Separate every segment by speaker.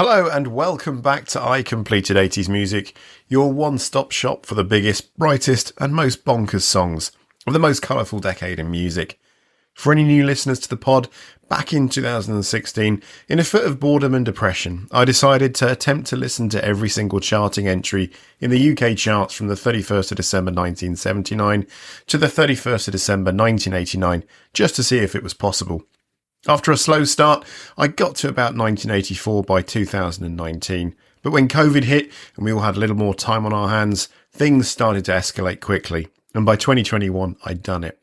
Speaker 1: Hello and welcome back to I Completed 80s Music, your one-stop shop for the biggest, brightest and most bonkers songs of the most colourful decade in music. For any new listeners to the pod, back in 2016, in a fit of boredom and depression, I decided to attempt to listen to every single charting entry in the UK charts from the 31st of December 1979 to the 31st of December 1989, just to see if it was possible. After a slow start, I got to about 1984 by 2019, but when COVID hit and we all had a little more time on our hands, things started to escalate quickly, and by 2021 I'd done it.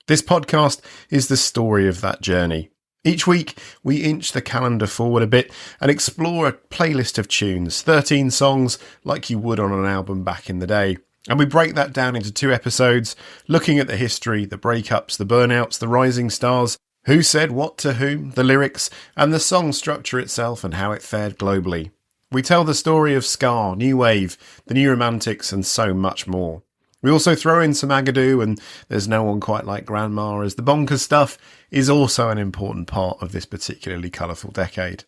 Speaker 1: This podcast is the story of that journey. Each week we inch the calendar forward a bit and explore a playlist of tunes, 13 songs like you would on an album back in the day. And we break that down into 2 episodes, looking at the history, the breakups, the burnouts, the rising stars, who said what to whom, the lyrics, and the song structure itself and how it fared globally. We tell the story of ska, new wave, the new romantics, and so much more. We also throw in some Agadoo and There's No One Quite Like Grandma, as the bonkers stuff is also an important part of this particularly colourful decade.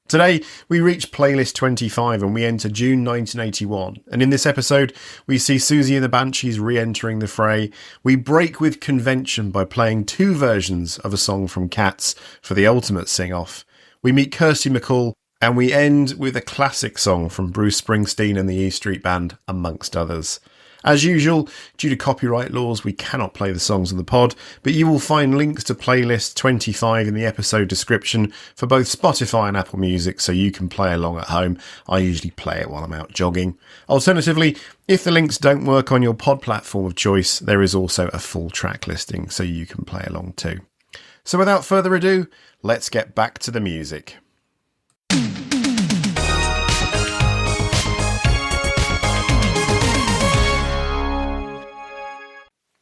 Speaker 1: Today, we reach playlist 25 and we enter June 1981. And in this episode, we see Siouxsie and the Banshees re-entering the fray. We break with convention by playing 2 versions of a song from Cats for the ultimate sing-off. We meet Kirsty McCall and we end with a classic song from Bruce Springsteen and the E Street Band, amongst others. As usual, due to copyright laws, we cannot play the songs on the pod, but you will find links to playlist 25 in the episode description for both Spotify and Apple Music, so you can play along at home. I usually play it while I'm out jogging. Alternatively, if the links don't work on your pod platform of choice, there is also a full track listing, so you can play along too. So without further ado, let's get back to the music.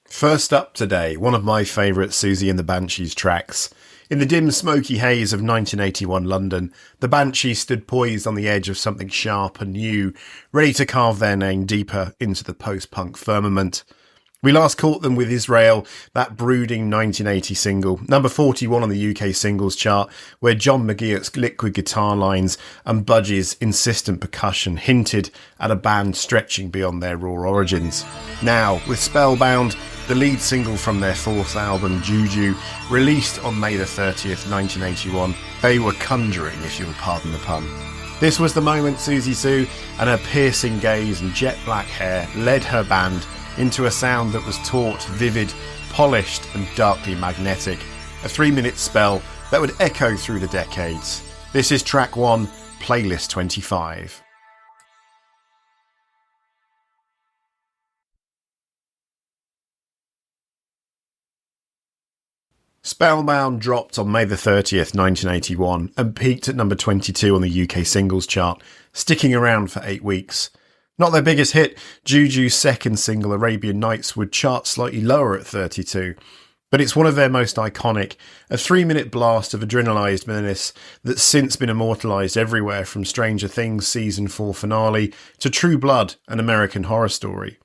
Speaker 1: First up today, one of my favourite Siouxsie and the Banshees tracks. In the dim smoky haze of 1981 London, the Banshees stood poised on the edge of something sharp and new, ready to carve their name deeper into the post-punk firmament. We last caught them with Israel, that brooding 1980 single, number 41 on the UK singles chart, where John McGeoch's liquid guitar lines and Budge's insistent percussion hinted at a band stretching beyond their raw origins. Now, with Spellbound, the lead single from their 4th album, Juju, released on May the 30th, 1981, they were conjuring, if you'll pardon the pun. This was the moment Siouxsie Sue and her piercing gaze and jet black hair led her band into a sound that was taut, vivid, polished and darkly magnetic. A 3-minute spell that would echo through the decades. This is track 1, playlist 25. Spellbound dropped on May the 30th, 1981 and peaked at number 22 on the UK singles chart, sticking around for 8 weeks. Not their biggest hit, Juju's second single, Arabian Nights, would chart slightly lower at 32, but it's one of their most iconic, a 3-minute blast of adrenalised menace that's since been immortalised everywhere from Stranger Things Season 4 finale to True Blood, an American Horror Story.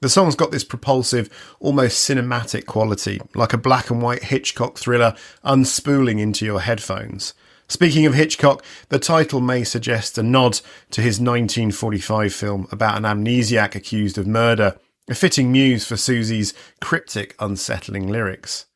Speaker 1: The song's got this propulsive, almost cinematic quality, like a black and white Hitchcock thriller unspooling into your headphones. Speaking of Hitchcock, the title may suggest a nod to his 1945 film about an amnesiac accused of murder, a fitting muse for Siouxsie's cryptic, unsettling lyrics.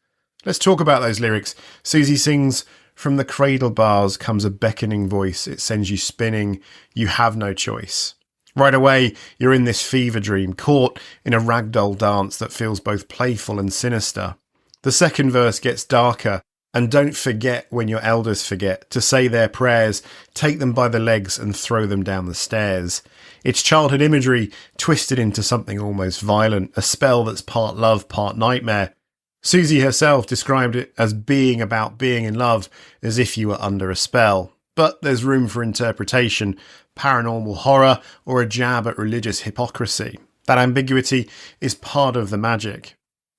Speaker 1: Let's talk about those lyrics. Siouxsie sings, "From the cradle bars comes a beckoning voice, it sends you spinning, you have no choice." Right away, you're in this fever dream, caught in a ragdoll dance that feels both playful and sinister. The second verse gets darker, and don't forget when your elders forget to say their prayers, take them by the legs and throw them down the stairs. It's childhood imagery twisted into something almost violent, a spell that's part love, part nightmare. Siouxsie herself described it as being about being in love, as if you were under a spell. But there's room for interpretation, paranormal horror, or a jab at religious hypocrisy. That ambiguity is part of the magic.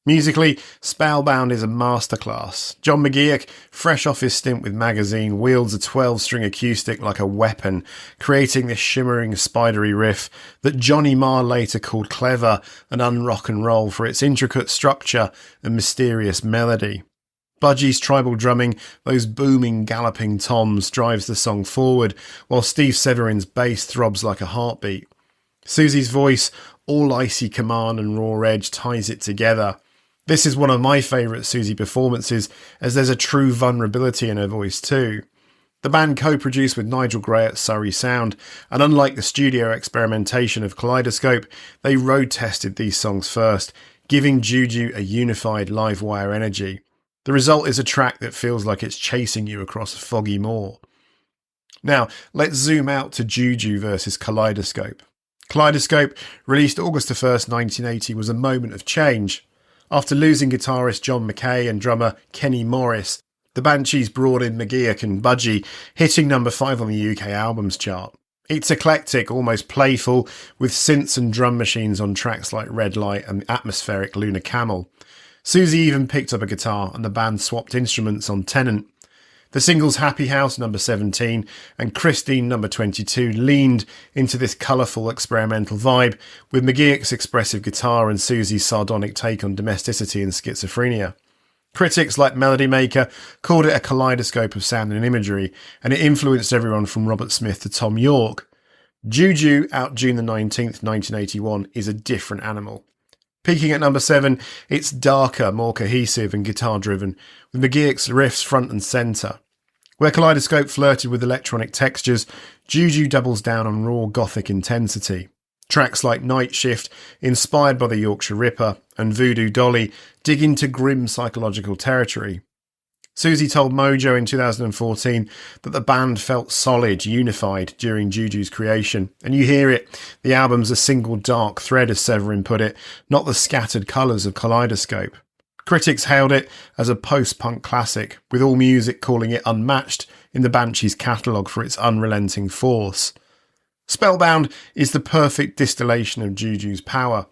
Speaker 1: Musically, Spellbound is a masterclass. John McGeoch, fresh off his stint with Magazine, wields a 12-string acoustic like a weapon, creating this shimmering, spidery riff that Johnny Marr later called clever and un-rock and roll for its intricate structure and mysterious melody. Budgie's tribal drumming, those booming, galloping toms, drives the song forward, while Steve Severin's bass throbs like a heartbeat. Siouxie's voice, all icy command and raw edge, ties it together. This is one of my favourite Siouxsie performances, as there's a true vulnerability in her voice too. The band co-produced with Nigel Gray at Surrey Sound, and unlike the studio experimentation of Kaleidoscope, they road-tested these songs first, giving Juju a unified live wire energy. The result is a track that feels like it's chasing you across a foggy moor. Now, let's zoom out to Juju versus Kaleidoscope. Kaleidoscope, released August 1st, 1980, was a moment of change. After losing guitarist John McKay and drummer Kenny Morris, the Banshees brought in McGeoch and Budgie, hitting number 5 on the UK albums chart. It's eclectic, almost playful, with synths and drum machines on tracks like Red Light and atmospheric Lunar Camel. Siouxsie even picked up a guitar and the band swapped instruments on Tennant. The singles Happy House, number 17, and Christine, number 22, leaned into this colourful experimental vibe, with McGeoch's expressive guitar and Siouxsie's sardonic take on domesticity and schizophrenia. Critics like Melody Maker called it a kaleidoscope of sound and imagery, and it influenced everyone from Robert Smith to Tom York. Juju, out June the 19th, 1981, is a different animal. Peaking at number 7, it's darker, more cohesive and guitar-driven, with McGeoch's riffs front and centre. Where Kaleidoscope flirted with electronic textures, Juju doubles down on raw gothic intensity. Tracks like Night Shift, inspired by the Yorkshire Ripper, and Voodoo Dolly dig into grim psychological territory. Siouxsie told Mojo in 2014 that the band felt solid, unified during Juju's creation, and you hear it. The album's a single dark thread, as Severin put it, not the scattered colours of Kaleidoscope. Critics hailed it as a post-punk classic, with AllMusic calling it unmatched in the Banshees catalogue for its unrelenting force. Spellbound is the perfect distillation of Juju's power.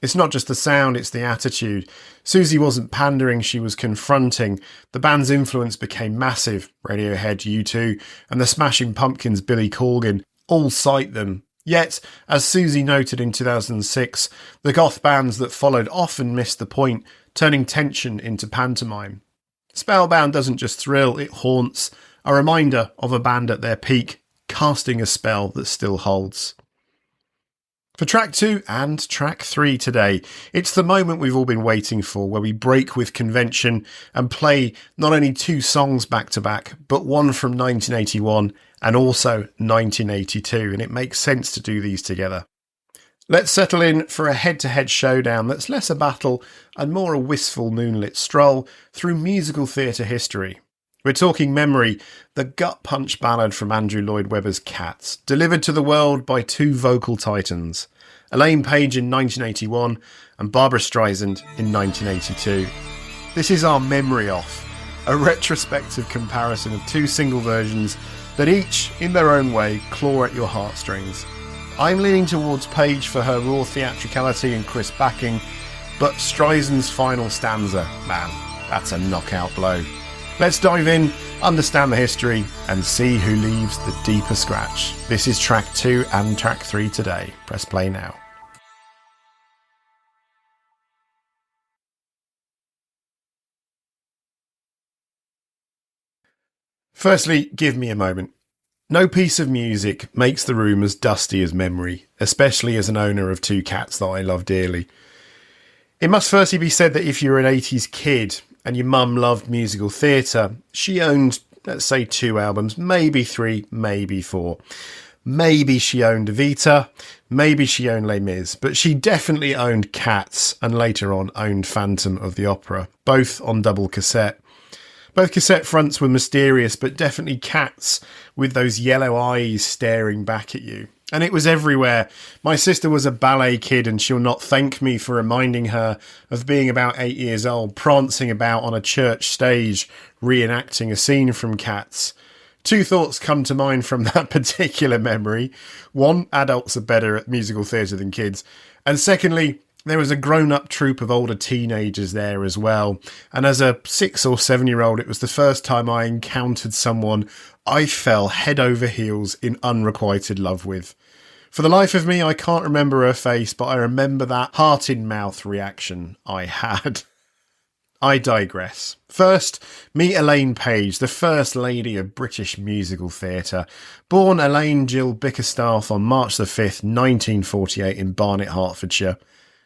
Speaker 1: It's not just the sound, it's the attitude. Siouxsie wasn't pandering, she was confronting. The band's influence became massive. Radiohead, U2, and the Smashing Pumpkins' Billy Corgan all cite them. Yet, as Siouxsie noted in 2006, the goth bands that followed often missed the point, turning tension into pantomime. Spellbound doesn't just thrill, it haunts, a reminder of a band at their peak, casting a spell that still holds. For track 2 and track 3 today, it's the moment we've all been waiting for, where we break with convention and play not only 2 songs back to back, but one from 1981 and also 1982, and it makes sense to do these together. Let's settle in for a head-to-head showdown that's less a battle and more a wistful moonlit stroll through musical theatre history. We're talking Memory, the gut-punch ballad from Andrew Lloyd Webber's Cats, delivered to the world by 2 vocal titans, Elaine Paige in 1981 and Barbra Streisand in 1982. This is our Memory Off, a retrospective comparison of 2 single versions that each, in their own way, claw at your heartstrings. I'm leaning towards Paige for her raw theatricality and crisp backing, but Streisand's final stanza, man, that's a knockout blow. Let's dive in, understand the history, and see who leaves the deeper scratch. This is track 2 and track 3 today. Press play now. Firstly, give me a moment. No piece of music makes the room as dusty as Memory, especially as an owner of 2 cats that I love dearly. It must firstly be said that if you're an 80s kid and your mum loved musical theatre, she owned, let's say, 2 albums, maybe 3, maybe 4. Maybe she owned Evita, maybe she owned Les Mis, but she definitely owned Cats and later on owned Phantom of the Opera, both on double cassette. Both cassette fronts were mysterious, but definitely Cats with those yellow eyes staring back at you. And it was everywhere. My sister was a ballet kid and she'll not thank me for reminding her of being about 8 years old, prancing about on a church stage, reenacting a scene from Cats. 2 thoughts come to mind from that particular memory. 1, adults are better at musical theatre than kids. And secondly, there was a grown-up troupe of older teenagers there as well. And as a 6 or 7-year-old, it was the first time I encountered someone I fell head over heels in unrequited love with. For the life of me, I can't remember her face, but I remember that heart-in-mouth reaction I had. I digress. First, meet Elaine Paige, the First Lady of British musical theatre. Born Elaine Jill Bickerstaff on March the 5th, 1948 in Barnet, Hertfordshire.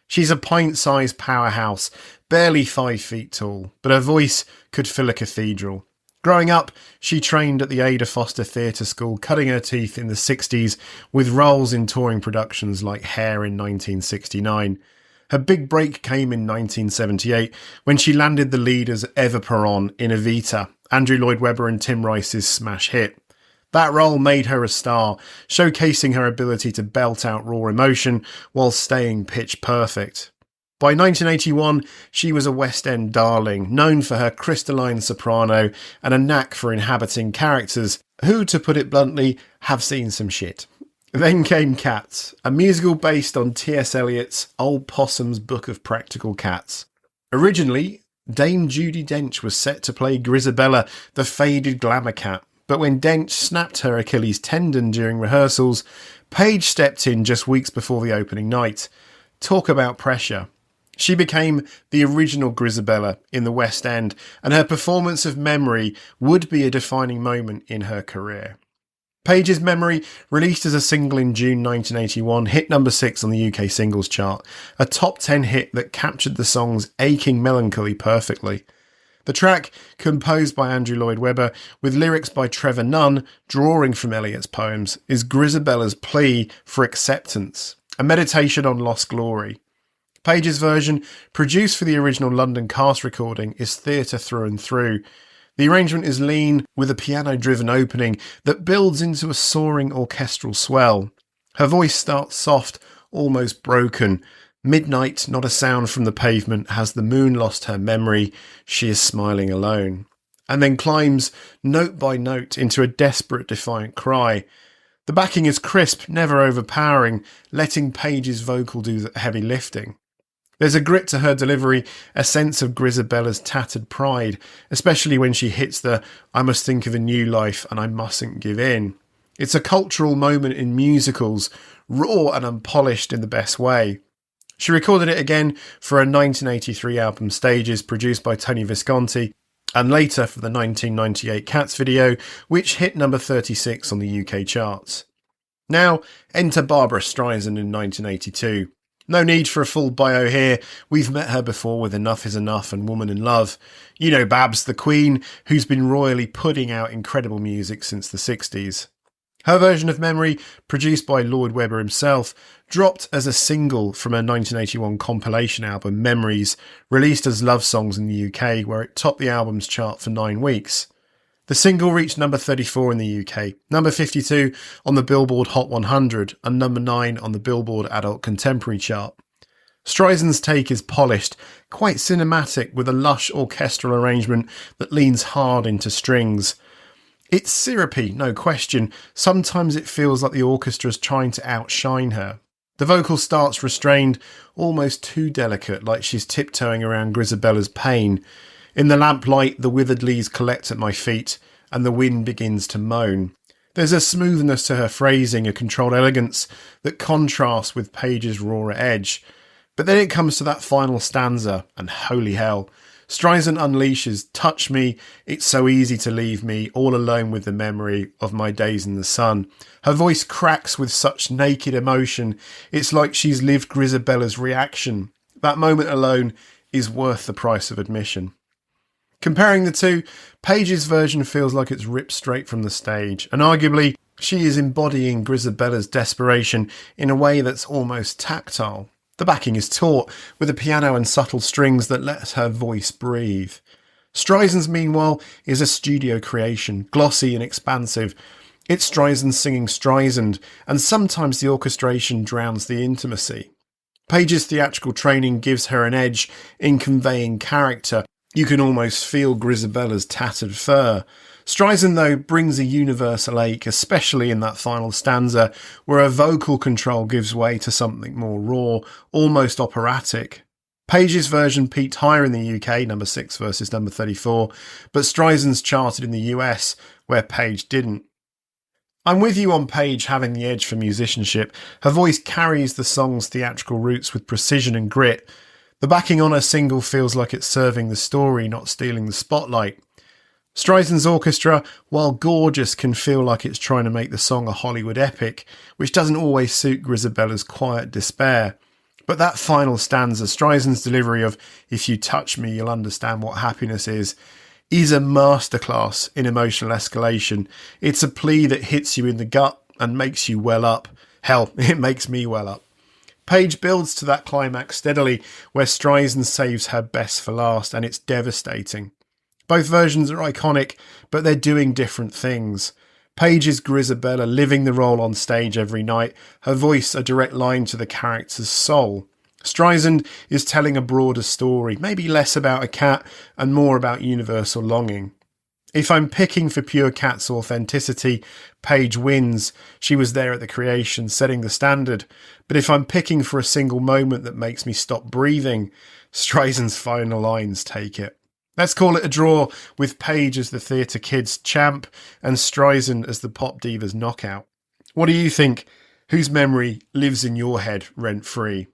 Speaker 1: She's a pint-sized powerhouse, barely 5 feet tall, but her voice could fill a cathedral. Growing up, she trained at the Ada Foster Theatre School, cutting her teeth in the 60s with roles in touring productions like Hair in 1969. Her big break came in 1978 when she landed the lead as Eva Peron in Evita, Andrew Lloyd Webber and Tim Rice's smash hit. That role made her a star, showcasing her ability to belt out raw emotion while staying pitch perfect. By 1981, she was a West End darling, known for her crystalline soprano and a knack for inhabiting characters who, to put it bluntly, have seen some shit. Then came Cats, a musical based on T.S. Eliot's Old Possum's Book of Practical Cats. Originally, Dame Judi Dench was set to play Grisabella, the faded glamour cat, but when Dench snapped her Achilles tendon during rehearsals, Paige stepped in just weeks before the opening night. Talk about pressure. She became the original Grisabella in the West End, and her performance of Memory would be a defining moment in her career. Paige's Memory, released as a single in June 1981, hit number 6 on the UK singles chart, a top 10 hit that captured the song's aching melancholy perfectly. The track, composed by Andrew Lloyd Webber, with lyrics by Trevor Nunn, drawing from Eliot's poems, is Grisabella's plea for acceptance, a meditation on lost glory. Paige's version, produced for the original London cast recording, is theatre through and through. The arrangement is lean, with a piano-driven opening that builds into a soaring orchestral swell. Her voice starts soft, almost broken. Midnight, not a sound from the pavement, has the moon lost her memory, she is smiling alone. And then climbs, note by note, into a desperate, defiant cry. The backing is crisp, never overpowering, letting Paige's vocal do the heavy lifting. There's a grit to her delivery, a sense of Grisabella's tattered pride, especially when she hits the "I must think of a new life and I mustn't give in." It's a cultural moment in musicals, raw and unpolished in the best way. She recorded it again for her 1983 album Stages, produced by Tony Visconti, and later for the 1998 Cats video, which hit number 36 on the UK charts. Now, enter Barbra Streisand in 1982. No need for a full bio here, we've met her before with Enough Is Enough and Woman in Love. You know Babs, the Queen, who's been royally putting out incredible music since the 60s. Her version of Memory, produced by Lloyd Webber himself, dropped as a single from her 1981 compilation album Memories, released as Love Songs in the UK, where it topped the album's chart for 9 weeks. The single reached number 34 in the UK, number 52 on the Billboard Hot 100 and number 9 on the Billboard Adult Contemporary chart. Streisand's take is polished, quite cinematic, with a lush orchestral arrangement that leans hard into strings. It's syrupy, no question. Sometimes it feels like the orchestra's trying to outshine her. The vocal starts restrained, almost too delicate, like she's tiptoeing around Grisabella's pain. In the lamplight, the withered leaves collect at my feet, and the wind begins to moan. There's a smoothness to her phrasing, a controlled elegance that contrasts with Paige's rawer edge. But then it comes to that final stanza, and holy hell, Streisand unleashes, "Touch me, it's so easy to leave me, all alone with the memory of my days in the sun." Her voice cracks with such naked emotion, it's like she's lived Grisabella's reaction. That moment alone is worth the price of admission. Comparing the two, Paige's version feels like it's ripped straight from the stage, and arguably she is embodying Grisabella's desperation in a way that's almost tactile. The backing is taut, with a piano and subtle strings that let her voice breathe. Streisand's, meanwhile, is a studio creation, glossy and expansive. It's Streisand singing Streisand, and sometimes the orchestration drowns the intimacy. Paige's theatrical training gives her an edge in conveying character. You can almost feel Grisabella's tattered fur. Streisand, though, brings a universal ache, especially in that final stanza, where her vocal control gives way to something more raw, almost operatic. Paige's version peaked higher in the UK, number 6 versus number 34, but Streisand's charted in the US, where Paige didn't. I'm with you on Paige having the edge for musicianship. Her voice carries the song's theatrical roots with precision and grit. The backing on her single feels like it's serving the story, not stealing the spotlight. Streisand's orchestra, while gorgeous, can feel like it's trying to make the song a Hollywood epic, which doesn't always suit Grisabella's quiet despair. But that final stanza, Streisand's delivery of "If you touch me, you'll understand what happiness is a masterclass in emotional escalation. It's a plea that hits you in the gut and makes you well up. Hell, it makes me well up. Paige builds to that climax steadily, where Streisand saves her best for last, and it's devastating. Both versions are iconic, but they're doing different things. Paige is Grisabella, living the role on stage every night, her voice a direct line to the character's soul. Streisand is telling a broader story, maybe less about a cat and more about universal longing. If I'm picking for pure cat's authenticity, Paige wins. She was there at the creation, setting the standard. But if I'm picking for a single moment that makes me stop breathing, Streisand's final lines take it. Let's call it a draw, with Paige as the theatre kid's champ and Streisand as the pop diva's knockout. What do you think? Whose memory lives in your head rent-free?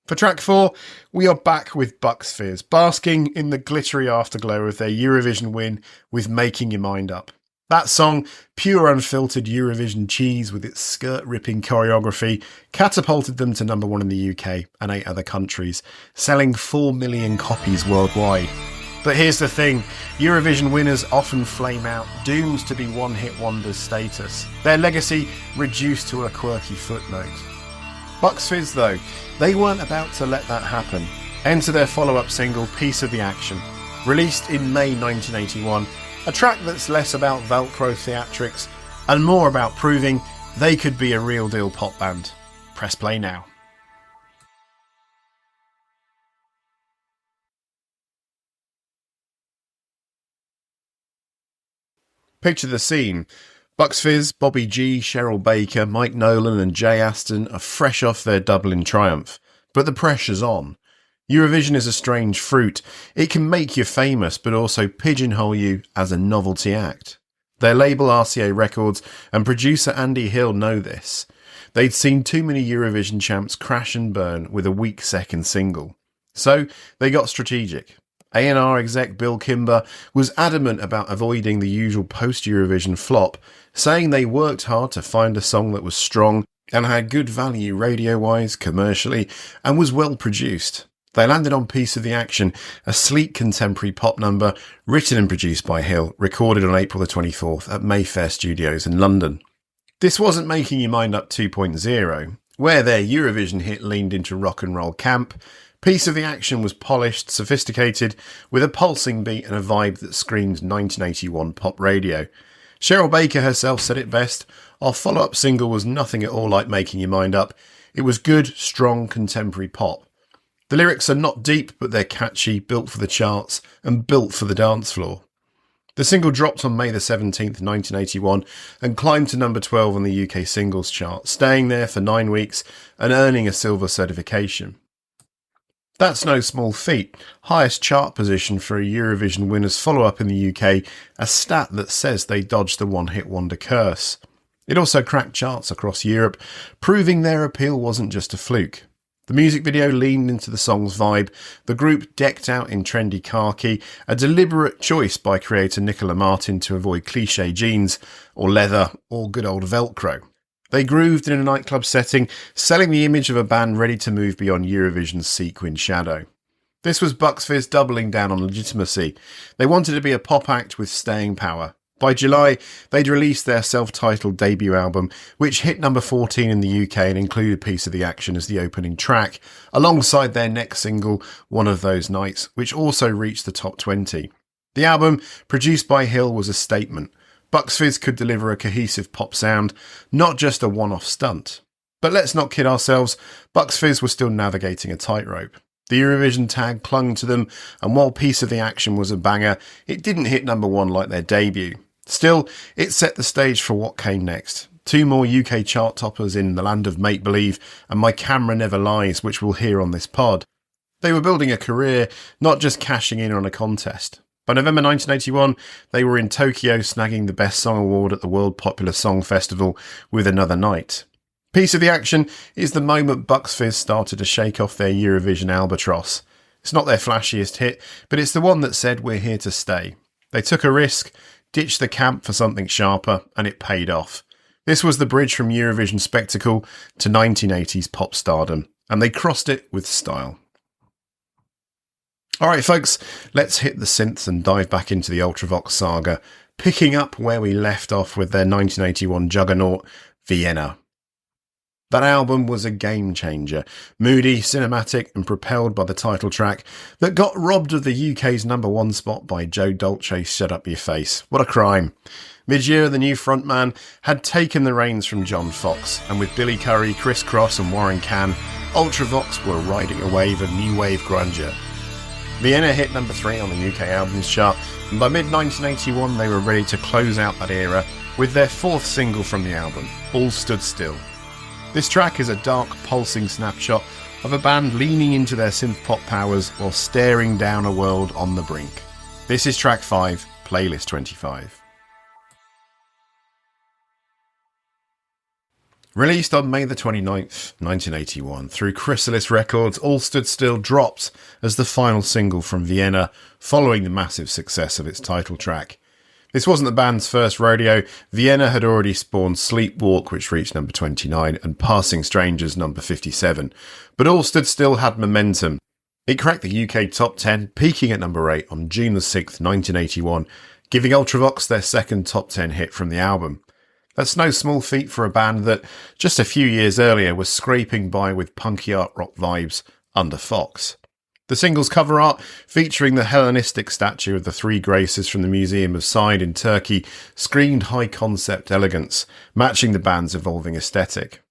Speaker 1: For track 4, we are back with Bucksfizz, basking in the glittery afterglow of their Eurovision win with Making Your Mind Up. That song, pure unfiltered Eurovision cheese with its skirt-ripping choreography, catapulted them to number 1 in the UK and 8 other countries, selling 4 million copies worldwide. But here's the thing, Eurovision winners often flame out, doomed to be one-hit wonders status, their legacy reduced to a quirky footnote. Bucksfizz, though, they weren't about to let that happen. Enter their follow-up single, Piece of the Action, released in May 1981, a track that's less about Velcro theatrics and more about proving they could be a real deal pop band. Press play now. Picture the scene. Bucksfizz, Bobby G, Cheryl Baker, Mike Nolan and Jay Aston are fresh off their Dublin triumph, but the pressure's on. Eurovision is a strange fruit. It can make you famous, but also pigeonhole you as a novelty act. Their label RCA Records and producer Andy Hill know this. They'd seen too many Eurovision champs crash and burn with a weak second single. So they got strategic. A&R exec Bill Kimber was adamant about avoiding the usual post-Eurovision flop, saying they worked hard to find a song that was strong and had good value radio-wise, commercially, and was well produced. They landed on Piece of the Action, a sleek contemporary pop number written and produced by Hill, recorded on April the 24th at Mayfair Studios in London. This wasn't Making Your Mind Up 2.0, where their Eurovision hit leaned into rock and roll camp. Piece of the Action was polished, sophisticated, with a pulsing beat and a vibe that screamed 1981 pop radio. Cheryl Baker herself said it best, our follow-up single was nothing at all like Making Your Mind Up. It was good, strong, contemporary pop. The lyrics are not deep, but they're catchy, built for the charts, and built for the dance floor. The single dropped on May the 17th, 1981, and climbed to number 12 on the UK singles chart, staying there for 9 weeks and earning a silver certification. That's no small feat, highest chart position for a Eurovision winner's follow-up in the UK, a stat that says they dodged the one-hit wonder curse. It also cracked charts across Europe, proving their appeal wasn't just a fluke. The music video leaned into the song's vibe, the group decked out in trendy khaki, a deliberate choice by creator Nicola Martin to avoid cliché jeans, or leather, or good old Velcro. They grooved in a nightclub setting, selling the image of a band ready to move beyond Eurovision's sequin shadow. This was Bucksfizz doubling down on legitimacy. They wanted to be a pop act with staying power. By July, they'd released their self-titled debut album, which hit number 14 in the UK and included Piece of the Action as the opening track, alongside their next single, One of Those Nights, which also reached the top 20. The album, produced by Hill, was a statement. Bucksfizz could deliver a cohesive pop sound, not just a one-off stunt. But let's not kid ourselves, Bucksfizz was still navigating a tightrope. The Eurovision tag clung to them, and while Piece of the Action was a banger, it didn't hit number 1 like their debut. Still, it set the stage for what came next. 2 more UK chart toppers in The Land of Make-Believe and My Camera Never Lies, which we'll hear on this pod. They were building a career, not just cashing in on a contest. By November 1981, they were in Tokyo snagging the Best Song Award at the World Popular Song Festival with Another Night. Piece of the action is the moment Bucksfizz started to shake off their Eurovision albatross. It's not their flashiest hit, but it's the one that said we're here to stay. They took a risk, ditched the camp for something sharper, and it paid off. This was the bridge from Eurovision spectacle to 1980s pop stardom, and they crossed it with style. Alright folks, let's hit the synths and dive back into the Ultravox saga, picking up where we left off with their 1981 juggernaut, Vienna. That album was a game changer, moody, cinematic and propelled by the title track that got robbed of the UK's #1 spot by Joe Dolce's Shut Up Your Face. What a crime. Mid-year, the new frontman had taken the reins from John Fox, and with Billy Currie, Chris Cross and Warren Cann, Ultravox were riding a wave of new wave grunge. Vienna hit number 3 on the UK albums chart, and by mid-1981 they were ready to close out that era with their 4th single from the album, All Stood Still. This track is a dark, pulsing snapshot of a band leaning into their synth-pop powers while staring down a world on the brink. This is track 5, Playlist 25. Released on May the 29th, 1981, through Chrysalis Records, All Stood Still dropped as the final single from Vienna, following the massive success of its title track. This wasn't the band's first rodeo. Vienna had already spawned Sleepwalk, which reached number 29, and Passing Strangers, number 57. But All Stood Still had momentum. It cracked the UK top 10, peaking at number 8 on June the 6th, 1981, giving Ultravox their second top 10 hit from the album. That's no small feat for a band that, just a few years earlier, was scraping by with punky art rock vibes under Fox. The single's cover art, featuring the Hellenistic statue of the Three Graces from the Museum of Side in Turkey, screamed high-concept elegance, matching the band's evolving aesthetic.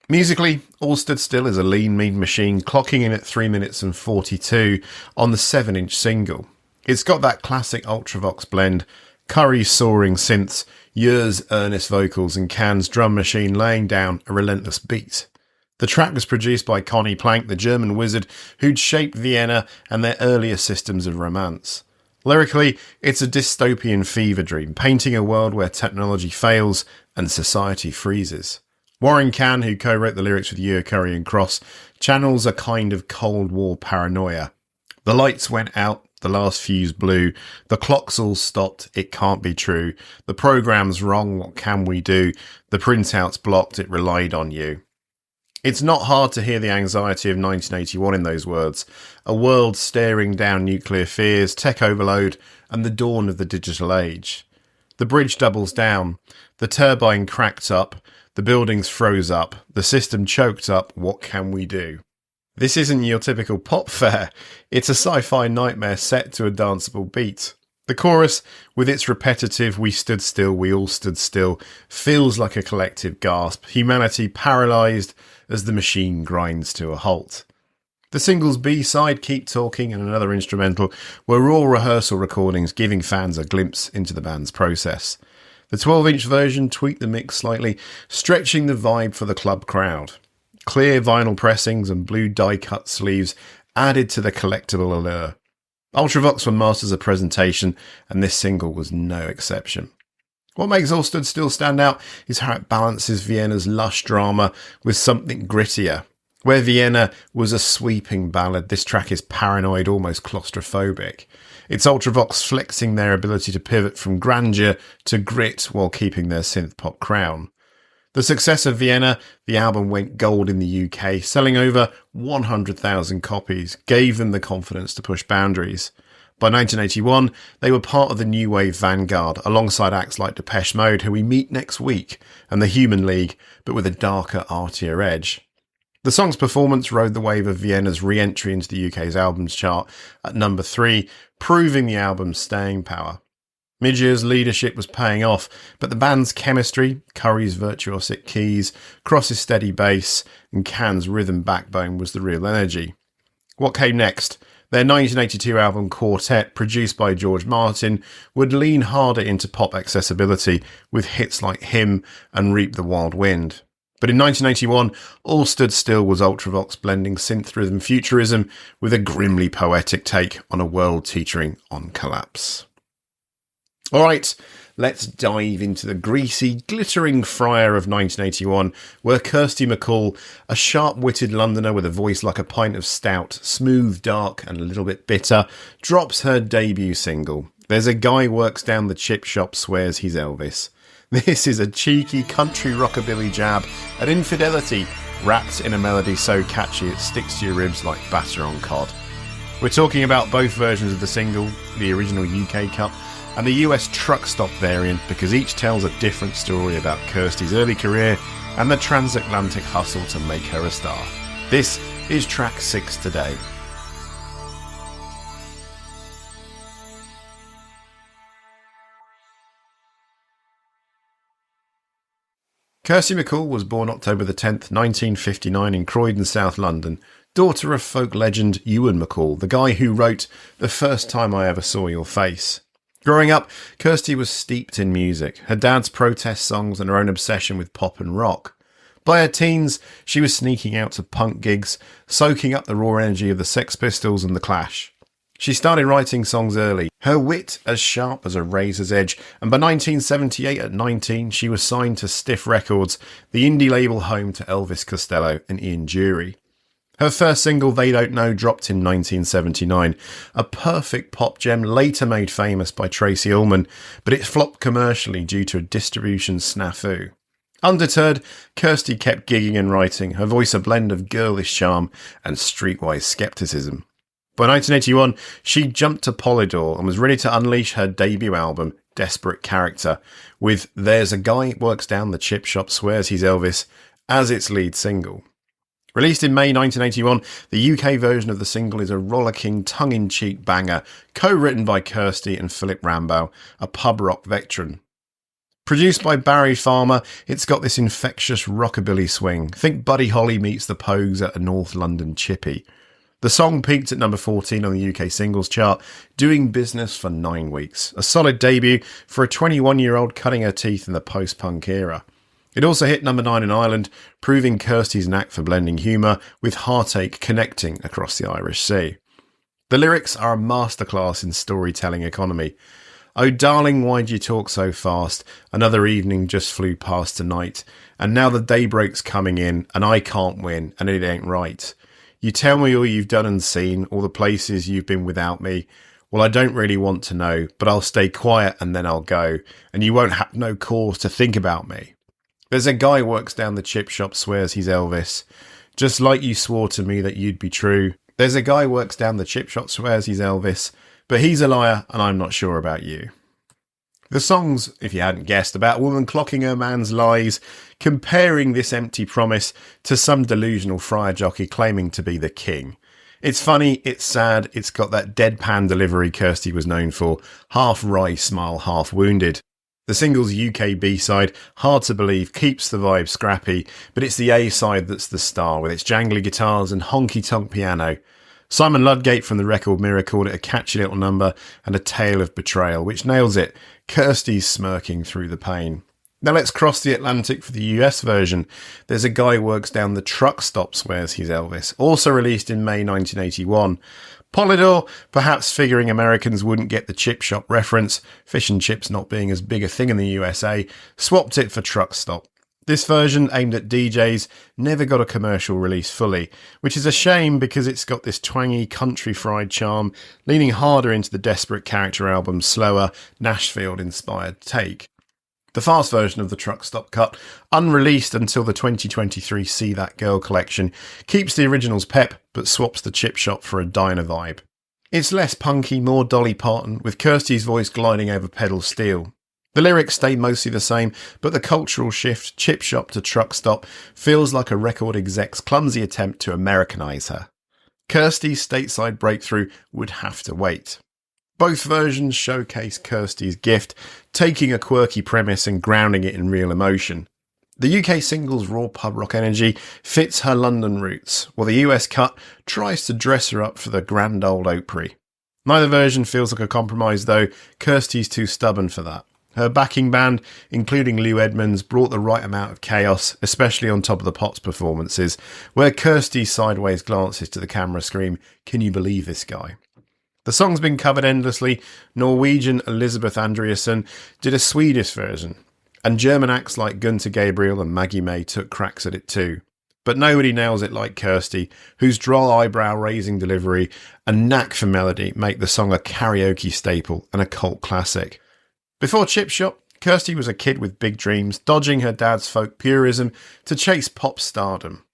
Speaker 1: Musically, All Stood Still is a lean, mean machine, clocking in at 3 minutes and 42 on the 7-inch single. It's got that classic Ultravox blend, Curry's soaring synths, Year's earnest vocals, and Cann's drum machine laying down a relentless beat. The track was produced by Connie Plank, the German wizard who'd shaped Vienna and their earlier systems of romance. Lyrically, it's a dystopian fever dream, painting a world where technology fails and society freezes. Warren Cann, who co-wrote the lyrics with Ure, Curry and Cross, channels a kind of Cold War paranoia. The lights went out, the last fuse blew, the clocks all stopped, it can't be true, the program's wrong, what can we do, the printout's blocked, it relied on you. It's not hard to hear the anxiety of 1981 in those words, a world staring down nuclear fears, tech overload, and the dawn of the digital age. The bridge doubles down, the turbine cracked up, the buildings froze up, the system choked up, what can we do? This isn't your typical pop fare, it's a sci-fi nightmare set to a danceable beat. The chorus, with its repetitive "we stood still, we all stood still," feels like a collective gasp, humanity paralysed as the machine grinds to a halt. The single's B-side, Keep Talking, and another instrumental were raw rehearsal recordings giving fans a glimpse into the band's process. The 12-inch version tweaked the mix slightly, stretching the vibe for the club crowd. Clear vinyl pressings and blue die-cut sleeves added to the collectible allure. Ultravox were masters of presentation, and this single was no exception. What makes All Stood Still stand out is how it balances Vienna's lush drama with something grittier. Where Vienna was a sweeping ballad, this track is paranoid, almost claustrophobic. It's Ultravox flexing their ability to pivot from grandeur to grit while keeping their synth-pop crown. The success of Vienna, the album went gold in the UK, selling over 100,000 copies, gave them the confidence to push boundaries. By 1981, they were part of the new wave vanguard, alongside acts like Depeche Mode, who we meet next week, and the Human League, but with a darker, artier edge. The song's performance rode the wave of Vienna's re-entry into the UK's albums chart at number 3, proving the album's staying power. Midyear's leadership was paying off, but the band's chemistry, Curry's virtuosic keys, Cross's steady bass, and Cann's rhythm backbone was the real energy. What came next? Their 1982 album Quartet, produced by George Martin, would lean harder into pop accessibility with hits like Hymn and Reap the Wild Wind. But in 1981, All Stood Still was Ultravox blending synth rhythm futurism with a grimly poetic take on a world teetering on collapse. Alright, let's dive into the greasy, glittering fryer of 1981, where Kirsty McCall, a sharp-witted Londoner with a voice like a pint of stout, smooth, dark, and a little bit bitter, drops her debut single. There's a guy works down the chip shop, swears he's Elvis. This is a cheeky country rockabilly jab at infidelity, wrapped in a melody so catchy it sticks to your ribs like batter on cod. We're talking about both versions of the single, the original UK cut and the US truck stop variant, because each tells a different story about Kirsty's early career and the transatlantic hustle to make her a star. This is track 6 today. Kirsty McCall was born October the 10th, 1959 in Croydon, South London, daughter of folk legend Ewan MacColl, the guy who wrote The First Time I Ever Saw Your Face. Growing up, Kirsty was steeped in music, her dad's protest songs and her own obsession with pop and rock. By her teens, she was sneaking out to punk gigs, soaking up the raw energy of the Sex Pistols and the Clash. She started writing songs early, her wit as sharp as a razor's edge, and by 1978 at 19 she was signed to Stiff Records, the indie label home to Elvis Costello and Ian Dury. Her first single, They Don't Know, dropped in 1979, a perfect pop gem later made famous by Tracy Ullman, but it flopped commercially due to a distribution snafu. Undeterred, Kirsty kept gigging and writing, her voice a blend of girlish charm and streetwise skepticism. By 1981, she jumped to Polydor and was ready to unleash her debut album, Desperate Character, with There's a Guy Works Down the Chip Shop, Swears He's Elvis, as its lead single. Released in May 1981, the UK version of the single is a rollicking, tongue-in-cheek banger, co-written by Kirsty and Philip Rambo, a pub rock veteran. Produced by Barry Farmer, it's got this infectious rockabilly swing. Think Buddy Holly meets the Pogues at a North London chippy. The song peaked at number 14 on the UK singles chart, doing business for 9 weeks. A solid debut for a 21-year-old cutting her teeth in the post-punk era. It also hit number 9 in Ireland, proving Kirsty's knack for blending humour with heartache connecting across the Irish Sea. The lyrics are a masterclass in storytelling economy. Oh darling, why'd you talk so fast? Another evening just flew past tonight, and now the daybreak's coming in, and I can't win, and it ain't right. You tell me all you've done and seen, all the places you've been without me. Well, I don't really want to know, but I'll stay quiet and then I'll go, and you won't have no cause to think about me. There's a guy works down the chip shop, swears he's Elvis, just like you swore to me that you'd be true. There's a guy works down the chip shop, swears he's Elvis, but he's a liar and I'm not sure about you. The song's, if you hadn't guessed, about a woman clocking her man's lies, comparing this empty promise to some delusional friar jockey claiming to be the king. It's funny, it's sad, it's got that deadpan delivery Kirsty was known for, half wry smile, half wounded. The single's UK B-side, Hard to Believe, keeps the vibe scrappy, but it's the A-side that's the star, with its jangly guitars and honky-tonk piano. Simon Ludgate from the record Mirror called it a catchy little number and a tale of betrayal, which nails it. Kirsty's smirking through the pain. Now let's cross the Atlantic for the US version. There's a guy works down the truck stop, swears he's Elvis, also released in May 1981. Polydor, perhaps figuring Americans wouldn't get the chip shop reference, fish and chips not being as big a thing in the USA, swapped it for truck stop. This version, aimed at DJs, never got a commercial release fully, which is a shame because it's got this twangy country fried charm, leaning harder into the Desperate Character album's slower, Nashville-inspired take. The fast version of the truck stop cut, unreleased until the 2023 See That Girl collection, keeps the original's pep but swaps the chip shop for a diner vibe. It's less punky, more Dolly Parton, with Kirsty's voice gliding over pedal steel. The lyrics stay mostly the same, but the cultural shift, chip shop to truck stop, feels like a record exec's clumsy attempt to Americanise her. Kirsty's stateside breakthrough would have to wait. Both versions showcase Kirsty's gift, taking a quirky premise and grounding it in real emotion. The UK single's raw pub rock energy fits her London roots, while the US cut tries to dress her up for the grand old Opry. Neither version feels like a compromise though, Kirsty's too stubborn for that. Her backing band, including Lou Edmonds, brought the right amount of chaos, especially on top of the Pops performances, where Kirsty's sideways glances to the camera scream, "Can you believe this guy?" The song's been covered endlessly. Norwegian Elisabeth Andreasen did a Swedish version, and German acts like Gunther Gabriel and Maggie May took cracks at it too. But nobody nails it like Kirsty, whose droll eyebrow-raising delivery and knack for melody make the song a karaoke staple and a cult classic. Before Chip Shop, Kirsty was a kid with big dreams, dodging her dad's folk purism to chase pop stardom.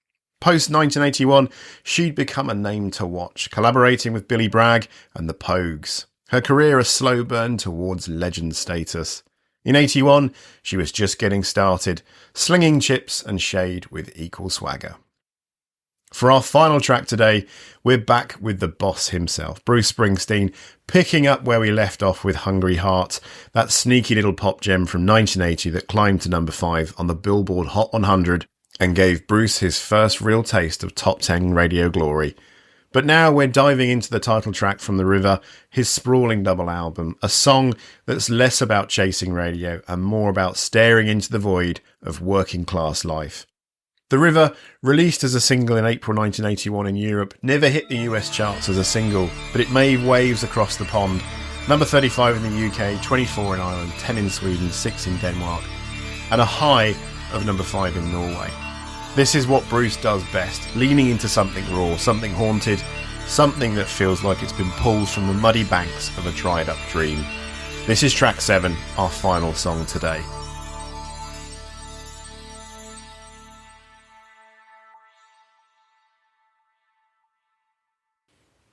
Speaker 1: Post-1981, she'd become a name to watch, collaborating with Billy Bragg and the Pogues. Her career a slow burn towards legend status. In 81, she was just getting started, slinging chips and shade with equal swagger. For our final track today, we're back with the boss himself, Bruce Springsteen, picking up where we left off with Hungry Heart, that sneaky little pop gem from 1980 that climbed to number 5 on the Billboard Hot 100 and gave Bruce his first real taste of top 10 radio glory. But now we're diving into the title track from The River, his sprawling double album, a song that's less about chasing radio and more about staring into the void of working class life. The River, released as a single in April 1981 in Europe, never hit the US charts as a single, but it made waves across the pond. Number 35 in the UK, 24 in Ireland, 10 in Sweden, 6 in Denmark, and a high of number 5 in Norway. This is what Bruce does best, leaning into something raw, something haunted, something that feels like it's been pulled from the muddy banks of a dried up dream. This is track 7, our final song today.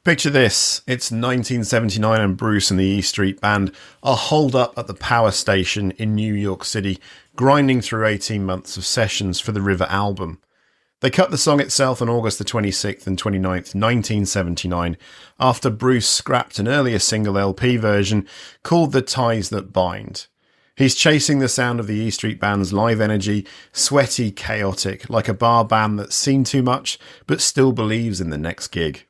Speaker 1: Picture this, it's 1979 and Bruce and the E Street Band are holed up at the power station in New York City, grinding through 18 months of sessions for the River album. They cut the song itself on August the 26th and 29th, 1979, after Bruce scrapped an earlier single LP version called The Ties That Bind. He's chasing the sound of the E Street Band's live energy, sweaty, chaotic, like a bar band that's seen too much but still believes in the next gig.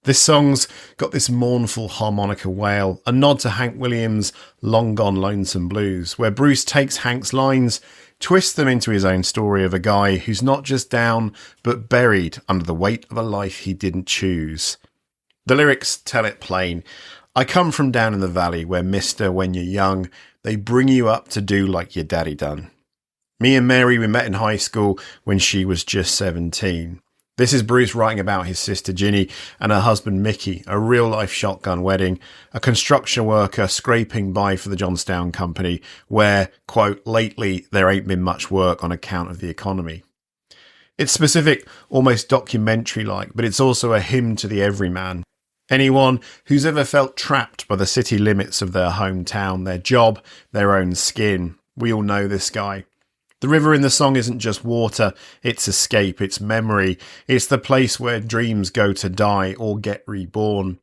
Speaker 1: This song's got this mournful harmonica wail, a nod to Hank Williams' Long Gone Lonesome Blues, where Bruce takes Hank's lines, twists them into his own story of a guy who's not just down, but buried under the weight of a life he didn't choose. The lyrics tell it plain. I come from down in the valley where, mister, when you're young, they bring you up to do like your daddy done. Me and Mary, we met in high school when she was just 17. This is Bruce writing about his sister Ginny and her husband Mickey, a real-life shotgun wedding, a construction worker scraping by for the Johnstown Company, where, quote, lately there ain't been much work on account of the economy. It's specific, almost documentary-like, but it's also a hymn to the everyman. Anyone who's ever felt trapped by the city limits of their hometown, their job, their own skin. We all know this guy. The river in the song isn't just water, it's escape, it's memory, it's the place where dreams go to die or get reborn.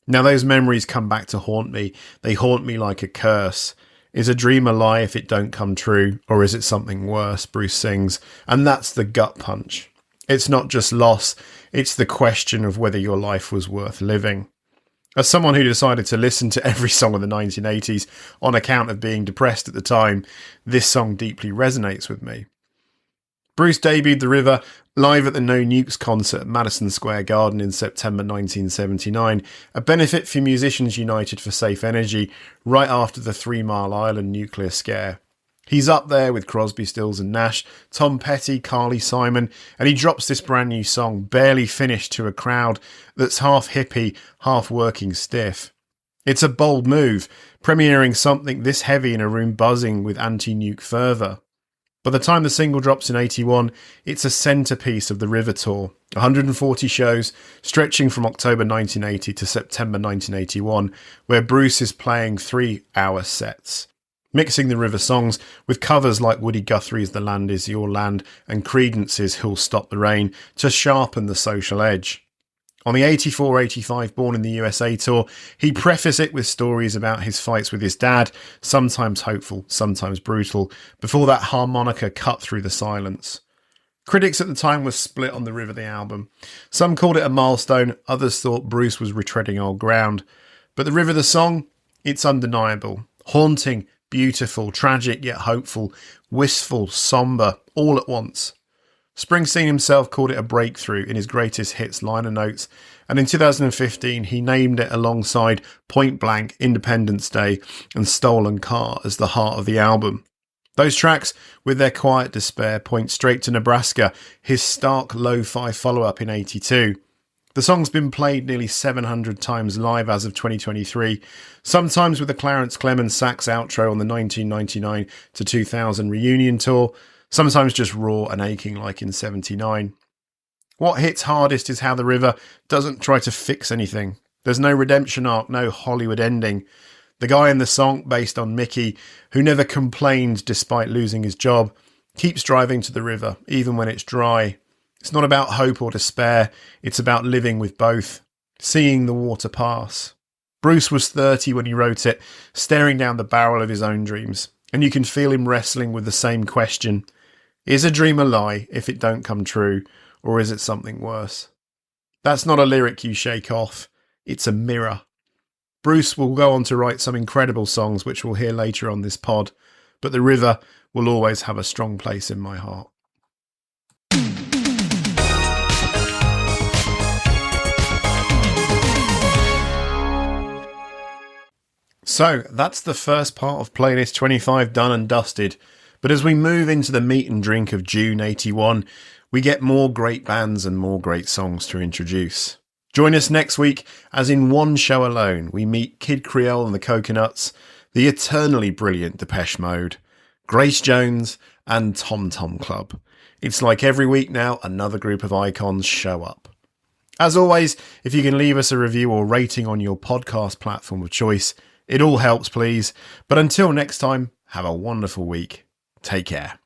Speaker 1: Now those memories come back to haunt me, they haunt me like a curse. Is a dream a lie if it don't come true, or is it something worse, Bruce sings, and that's the gut punch. It's not just loss, it's the question of whether your life was worth living. As someone who decided to listen to every song of the 1980s on account of being depressed at the time, this song deeply resonates with me. Bruce debuted The River live at the No Nukes concert at Madison Square Garden in September 1979, a benefit for Musicians United for Safe Energy right after the 3 Mile Island nuclear scare. He's up there with Crosby, Stills and Nash, Tom Petty, Carly Simon, and he drops this brand new song, barely finished, to a crowd that's half hippie, half working stiff. It's a bold move, premiering something this heavy in a room buzzing with anti-nuke fervour. By the time the single drops in 81, it's a centrepiece of the River Tour, 140 shows stretching from October 1980 to September 1981, where Bruce is playing 3-hour sets, mixing the River songs with covers like Woody Guthrie's The Land Is Your Land and Creedence's Who'll Stop the Rain to sharpen the social edge. On the 84-85 Born in the USA tour, he prefaced it with stories about his fights with his dad, sometimes hopeful, sometimes brutal, before that harmonica cut through the silence. Critics at the time were split on The River, the album. Some called it a milestone, others thought Bruce was retreading old ground. But The River, the song, it's undeniable, haunting, beautiful, tragic yet hopeful, wistful, sombre, all at once. Springsteen himself called it a breakthrough in his greatest hits liner notes, and in 2015 he named it alongside Point Blank, Independence Day and Stolen Car as the heart of the album. Those tracks, with their quiet despair, point straight to Nebraska, his stark lo-fi follow-up in 82. The song's been played nearly 700 times live as of 2023, sometimes with the Clarence Clemens sax outro on the 1999 to 2000 reunion tour, sometimes just raw and aching like in 79. What hits hardest is how the River doesn't try to fix anything. There's no redemption arc, no Hollywood ending. The guy in the song, based on Mickey, who never complained despite losing his job, keeps driving to the river, even when it's dry. It's not about hope or despair, it's about living with both, seeing the water pass. Bruce was 30 when he wrote it, staring down the barrel of his own dreams, and you can feel him wrestling with the same question. Is a dream a lie if it don't come true, or is it something worse? That's not a lyric you shake off, it's a mirror. Bruce will go on to write some incredible songs which we'll hear later on this pod, but the River will always have a strong place in my heart. So that's the first part of playlist 25 done and dusted, but as we move into the meat and drink of June 81, we get more great bands and more great songs to introduce. Join us next week as in one show alone we meet Kid Creole and the Coconuts, the eternally brilliant Depeche Mode, Grace Jones and Tom Tom Club. It's like every week now another group of icons show up. As always, if you can leave us a review or rating on your podcast platform of choice, it all helps please. But until next time, have a wonderful week. Take care.